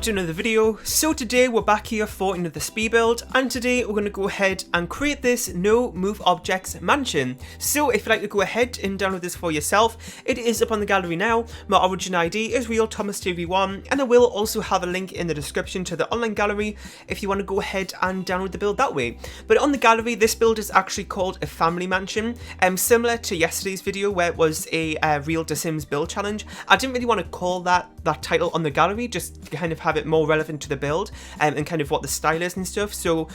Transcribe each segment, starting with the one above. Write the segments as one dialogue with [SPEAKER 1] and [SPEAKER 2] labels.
[SPEAKER 1] to another video. So today we're back here for another speed build, and today we're going to go ahead and create this no move objects mansion. So if you'd like to go ahead and download this for yourself, it is up on the gallery now. My origin ID is Real Thomas TV1, and I will also have a link in the description to the online gallery if you want to go ahead and download the build that way. But on the gallery, this build is actually called a family mansion, similar to yesterday's video where it was a Real The Sims build challenge. I didn't really want to call that title on the gallery, just to kind of have it more relevant to the build and kind of what the style is and stuff. So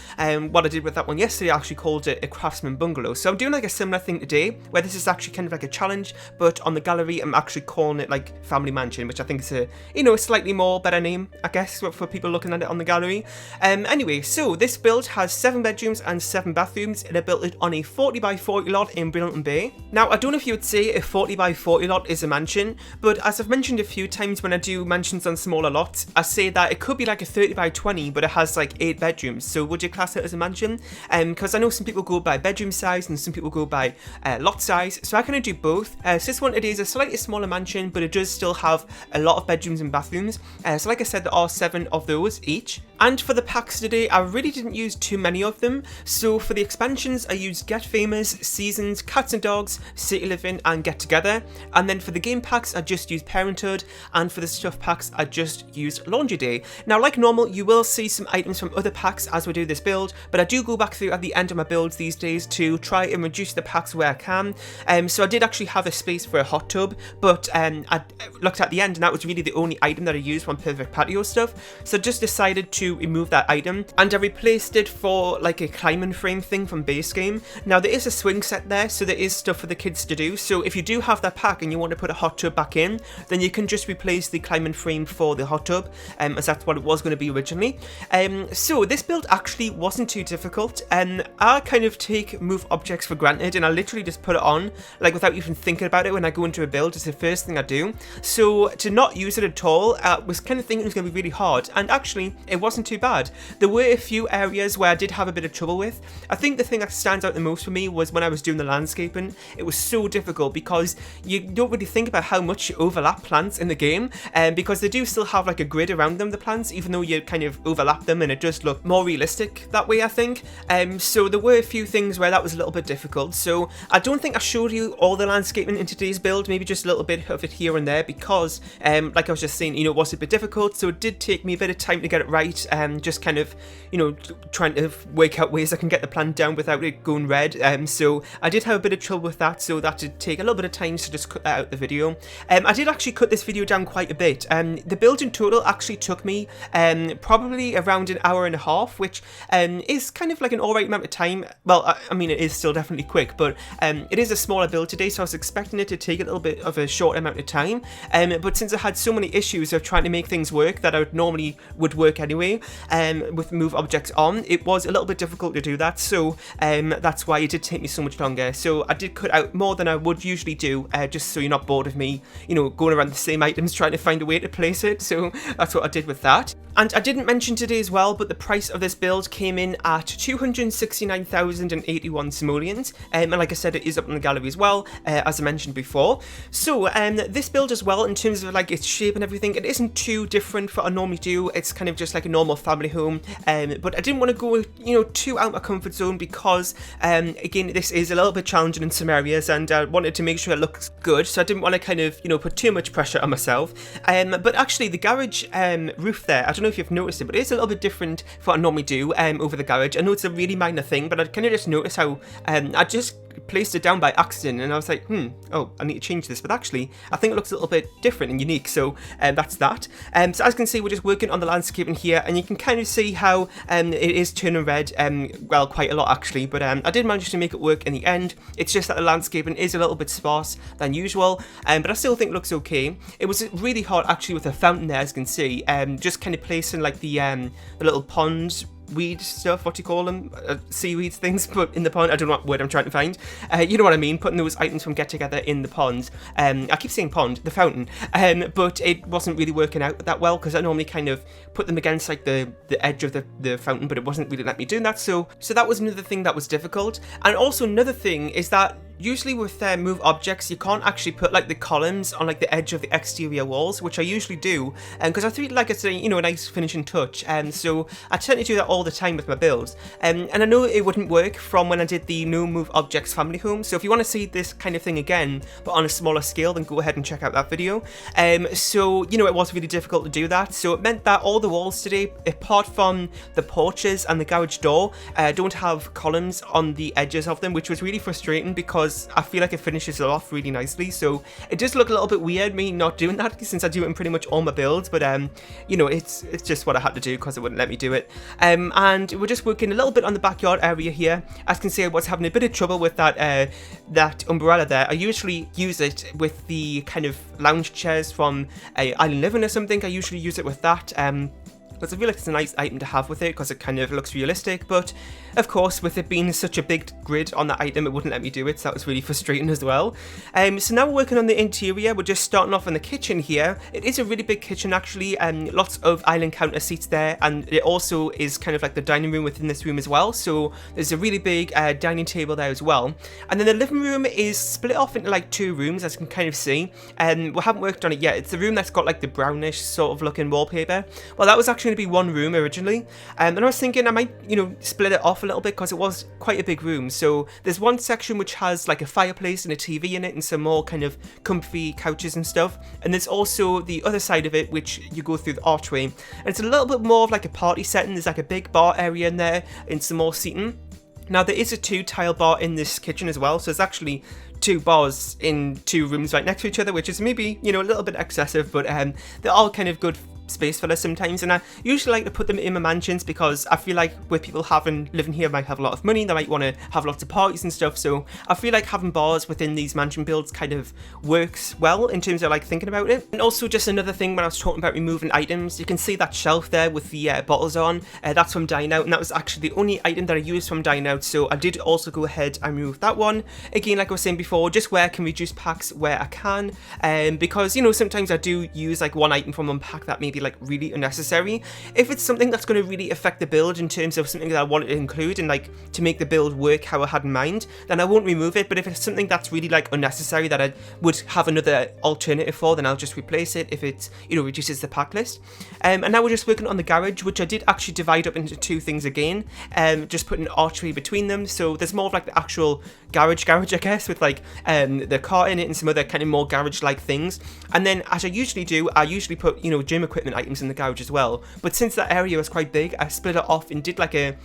[SPEAKER 1] what I did with that one yesterday, I actually called it a craftsman bungalow. So I'm doing like a similar thing today where this is actually kind of like a challenge, but on the gallery I'm actually calling it like family mansion, which I think is a, you know, a slightly more better name, I guess, for people looking at it on the gallery. Anyway, so this build has 7 bedrooms and 7 bathrooms, and I built it on a 40 by 40 lot in Brilliant Bay. Now I don't know if you would say a 40 by 40 lot is a mansion, but as I've mentioned a few times when I do mansions on smaller lots, I say that it could be like a 30 by 20, but it has like 8 bedrooms. So would you class it as a mansion? Because I know some people go by bedroom size and some people go by lot size. So I kind of do both. So this one, it is a slightly smaller mansion, but it does still have a lot of bedrooms and bathrooms. So like I said, there are 7 of those each. And for the packs today, I really didn't use too many of them. So for the expansions, I used Get Famous, Seasons, Cats and Dogs, City Living, and Get Together. And then for the game packs, I just used Parenthood. And for the stuff packs, I just used Laundry Day. Now, like normal, you will see some items from other packs as we do this build, but I do go back through at the end of my builds these days to try and reduce the packs where I can. So I did actually have a space for a hot tub, but I looked at the end and that was really the only item that I used from Perfect Patio stuff. So I just decided to remove that item, and I replaced it for like a climbing frame thing from base game. Now there is a swing set there, so there is stuff for the kids to do. So if you do have that pack and you want to put a hot tub back in, then you can just replace the climbing frame for the hot tub, as that's what it was going to be originally. So this build actually wasn't too difficult, and I kind of take move objects for granted, and I literally just put it on like without even thinking about it when I go into a build. It's the first thing I do. So to not use it at all, I was kind of thinking it was going to be really hard, and actually it wasn't too bad. There were a few areas where I did have a bit of trouble with. I think the thing that stands out the most for me was when I was doing the landscaping. It was so difficult because you don't really think about how much you overlap plants in the game, because they do still have like a grid around them, the plants, even though you kind of overlap them, and it does look more realistic that way, I think. So there were a few things where that was a little bit difficult. So I don't think I showed you all the landscaping in today's build, maybe just a little bit of it here and there, because like I was just saying, you know, it was a bit difficult, so it did take me a bit of time to get it right, just kind of, you know, trying to work out ways I can get the plant down without it going red. So I did have a bit of trouble with that, so that did take a little bit of time to just cut that out the video. I did actually cut this video down quite a bit. The build in total actually took me probably around an hour and a half, which is kind of like an alright amount of time. Well, I mean, it is still definitely quick, but it is a smaller build today, so I was expecting it to take a little bit of a short amount of time. But since I had so many issues of trying to make things work that I would work anyway, with move objects on, it was a little bit difficult to do that. So that's why it did take me so much longer. So I did cut out more than I would usually do, just so you're not bored of me, you know, going around the same items trying to find a way to place it. So that's what I did with that. And I didn't mention today as well, but the price of this build came in at 269,081 simoleons, and like I said, it is up in the gallery as well, as I mentioned before. So this build as well, in terms of like its shape and everything, it isn't too different for what I normally do. It's kind of just like a normal family home, but I didn't want to go, you know, too out of my comfort zone, because again, this is a little bit challenging in some areas, and I wanted to make sure it looks good, so I didn't want to kind of, you know, put too much pressure on myself. But actually the garage roof there, I don't know if you've noticed it, but it is a little bit different from what I normally do over the garage. I know it's a really minor thing, but I kind of just noticed how I just placed it down by accident, and I was like, oh, I need to change this, but actually I think it looks a little bit different and unique. So that's that. So as you can see, we're just working on the landscaping here, and you can kind of see how it is turning red, well, quite a lot actually, but I did manage to make it work in the end. It's just that the landscaping is a little bit sparse than usual, but I still think it looks okay. It was really hard actually with the fountain there, as you can see, just kind of placing like the little pond weed stuff, what do you call them? Seaweeds things put in the pond. I don't know what word I'm trying to find. You know what I mean, putting those items from Get Together in the pond. I keep saying pond, the fountain, but it wasn't really working out that well because I normally kind of put them against like the edge of the fountain, but it wasn't really letting me do that. So that was another thing that was difficult. And also another thing is that Usually with move objects, you can't actually put like the columns on like the edge of the exterior walls, which I usually do, because I feel like it's a, you know, a nice finishing touch, and so I tend to do that all the time with my builds. And I know it wouldn't work from when I did the no move objects family home, so if you want to see this kind of thing again, but on a smaller scale, then go ahead and check out that video. So, you know, it was really difficult to do that, so it meant that all the walls today, apart from the porches and the garage door, don't have columns on the edges of them, which was really frustrating because I feel like it finishes it off really nicely. So it does look a little bit weird me not doing that, since I do it in pretty much all my builds, but you know, it's just what I had to do because it wouldn't let me do it. And we're just working a little bit on the backyard area here. As you can see, I was having a bit of trouble with that that umbrella there. I usually use it with the kind of lounge chairs from Island Living or something. I usually use it with that. Because I feel like it's a nice item to have with it, because it kind of looks realistic, but of course with it being such a big grid on that item, it wouldn't let me do it, so that was really frustrating as well. So now we're working on the interior. We're just starting off in the kitchen here. It is a really big kitchen actually, and lots of island counter seats there, and it also is kind of like the dining room within this room as well, so there's a really big dining table there as well. And then the living room is split off into like 2 rooms, as you can kind of see, and we haven't worked on it yet. It's the room that's got like the brownish sort of looking wallpaper. Well, that was actually going to be 1 room originally, and I was thinking I might, you know, split it off a little bit because it was quite a big room. So there's one section which has like a fireplace and a TV in it and some more kind of comfy couches and stuff, and there's also the other side of it which you go through the archway, and it's a little bit more of like a party setting. There's like a big bar area in there and some more seating. Now there is a 2-tile bar in this kitchen as well, so there's actually 2 bars in 2 rooms right next to each other, which is maybe, you know, a little bit excessive, but they're all kind of good space fillers sometimes, and I usually like to put them in my mansions because I feel like with people living here might have a lot of money, they might want to have lots of parties and stuff, so I feel like having bars within these mansion builds kind of works well in terms of like thinking about it. And also just another thing, when I was talking about removing items, you can see that shelf there with the bottles on, that's from Dine Out, and that was actually the only item that I used from Dine Out, so I did also go ahead and remove that one. Again, like I was saying before, just where I can reduce packs where I can, because, you know, sometimes I do use like one item from one pack that maybe like really unnecessary. If it's something that's going to really affect the build in terms of something that I wanted to include and like to make the build work how I had in mind, then I won't remove it. But if it's something that's really like unnecessary that I would have another alternative for, then I'll just replace it if it, you know, reduces the pack list. And now we're just working on the garage, which I did actually divide up into 2 things again, just putting an archway between them, so there's more of like the actual garage I guess, with like the car in it and some other kind of more garage like things. And then, as I usually do, I usually put, you know, gym equipment items in the garage as well, but since that area was quite big, I split it off and did like a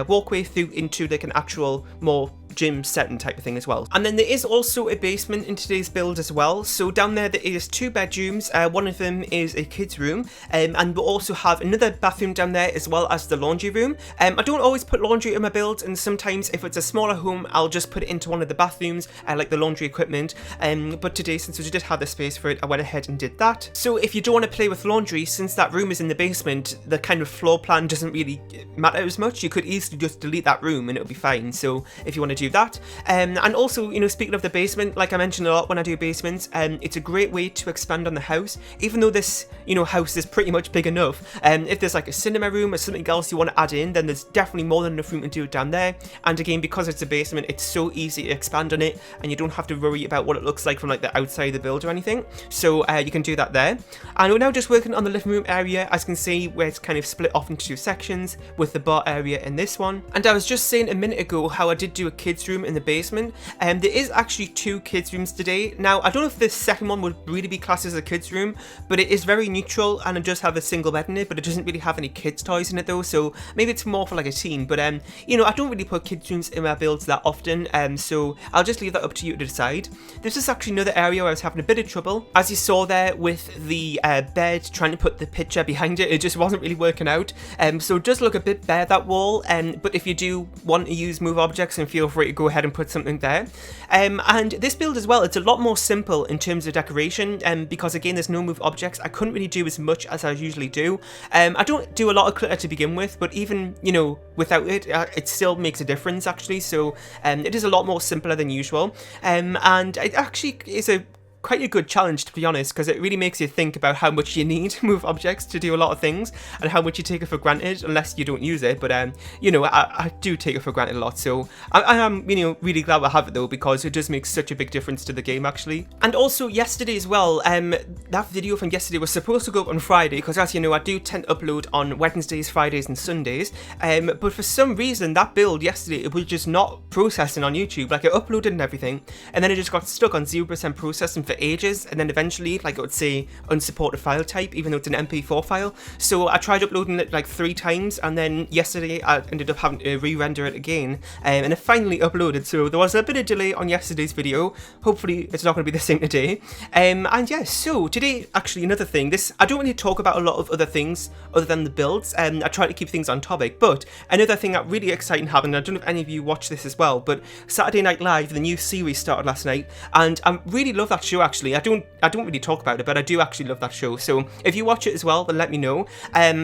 [SPEAKER 1] walkway through into like an actual more gym setting type of thing as well. And then there is also a basement in today's build as well, so down there is 2 bedrooms. One of them is a kid's room, and we'll also have another bathroom down there as well as the laundry room. I don't always put laundry in my builds, and sometimes if it's a smaller home I'll just put it into one of the bathrooms, like the laundry equipment, but today, since we did have the space for it, I went ahead and did that. So if you don't want to play with laundry, since that room is in the basement, the kind of floor plan doesn't really matter as much. You could easily just delete that room and it'll be fine, so if you want to do that. And also, you know, speaking of the basement, like I mentioned a lot when I do basements, it's a great way to expand on the house, even though this, you know, house is pretty much big enough. If there's like a cinema room or something else you want to add in, then there's definitely more than enough room to do it down there. And again, because it's a basement, it's so easy to expand on it, and you don't have to worry about what it looks like from like the outside of the build or anything, so you can do that there. And we're now just working on the living room area, as you can see, where it's kind of split off into 2 sections, with the bar area in this one. And I was just saying a minute ago how I did do a kids room in the basement, and there is actually 2 kids rooms today. Now I don't know if this second one would really be classed as a kids room, but it is very neutral, and it does have a single bed in it, but it doesn't really have any kids toys in it though, so maybe it's more for like a teen. But you know, I don't really put kids rooms in my builds that often, so I'll just leave that up to you to decide. This is actually another area where I was having a bit of trouble, as you saw there with the bed, trying to put the picture behind it. It just wasn't really working out, so it does look a bit bare, that wall, but if you do want to use move objects, then feel free to go ahead and put something there. And this build as well, it's a lot more simple in terms of decoration, because again there's no move objects. I couldn't really do as much as I usually do. I don't do a lot of clutter to begin with, but even, you know, without it, it still makes a difference actually, so it is a lot more simpler than usual, and it actually is a quite a good challenge, to be honest, because it really makes you think about how much you need move objects to do a lot of things and how much you take it for granted unless you don't use it. But you know, I do take it for granted a lot, so I am, you know, really glad I have it though, because it does make such a big difference to the game actually. And also yesterday as well, that video from yesterday was supposed to go up on Friday, because as you know, I do tend to upload on Wednesdays, Fridays and Sundays, but for some reason that build yesterday, it was just not processing on YouTube. Like, it uploaded and everything, and then it just got stuck on 0% processing for ages, and then eventually, like, it would say unsupported file type, even though it's an MP4 file. So I tried uploading it like 3 times, and then yesterday I ended up having to re-render it again, and it finally uploaded. So there was a bit of delay on yesterday's video. Hopefully it's not going to be the same today. And yeah, so today, actually, another thing, I don't really talk about a lot of other things other than the builds, I try to keep things on topic, but another thing that really exciting happened, I don't know if any of you watched this as well, but Saturday Night Live, the new series, started last night, and I really love that show actually. I don't really talk about it, but I do actually love that show. So if you watch it as well, then let me know,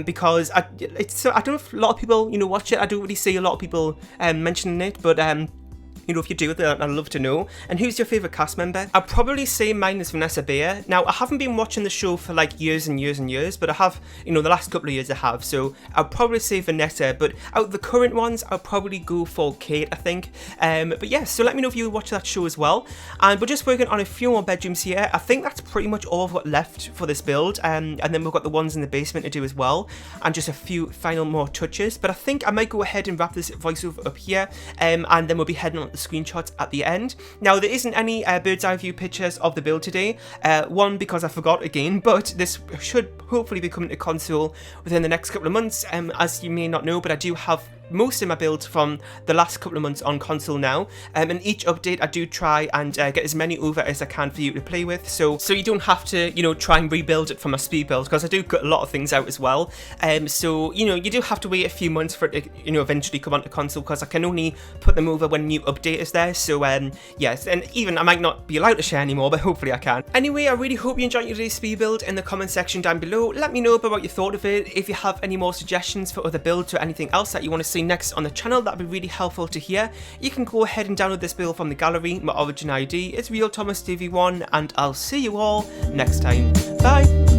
[SPEAKER 1] because I don't know if a lot of people, you know, watch it. I don't really see a lot of people mentioning it, but you know, if you do, then I'd love to know. And who's your favourite cast member? I'd probably say mine is Vanessa Bayer. Now, I haven't been watching the show for like years and years and years, but I have, you know, the last couple of years I have. So I'd probably say Vanessa, but out of the current ones, I'll probably go for Kate, I think. But yeah, so let me know if you watch that show as well. And we're just working on a few more bedrooms here. I think that's pretty much all I've got left for this build. And then we've got the ones in the basement to do as well, and just a few final more touches. But I think I might go ahead and wrap this voiceover up here, and then we'll be heading on the screenshots at the end. Now, there isn't any bird's eye view pictures of the build today, one because I forgot again, but this should hopefully be coming to console within the next couple of months. As you may not know, but I do have most of my builds from the last couple of months on console now, and each update I do try and get as many over as I can for you to play with, so you don't have to, you know, try and rebuild it from a speed build, because I do cut a lot of things out as well. So, you know, you do have to wait a few months for it to, you know, eventually come onto console, because I can only put them over when new update is there. So yes, and even I might not be allowed to share anymore, but hopefully I can. Anyway, I really hope you enjoyed today's speed build. In the comment section down below, let me know about what you thought of it. If you have any more suggestions for other builds or anything else that you want to see next on the channel, that'd be really helpful to hear. You can go ahead and download this build from the gallery. My origin ID is RealThomasDV1, and I'll see you all next time. Bye!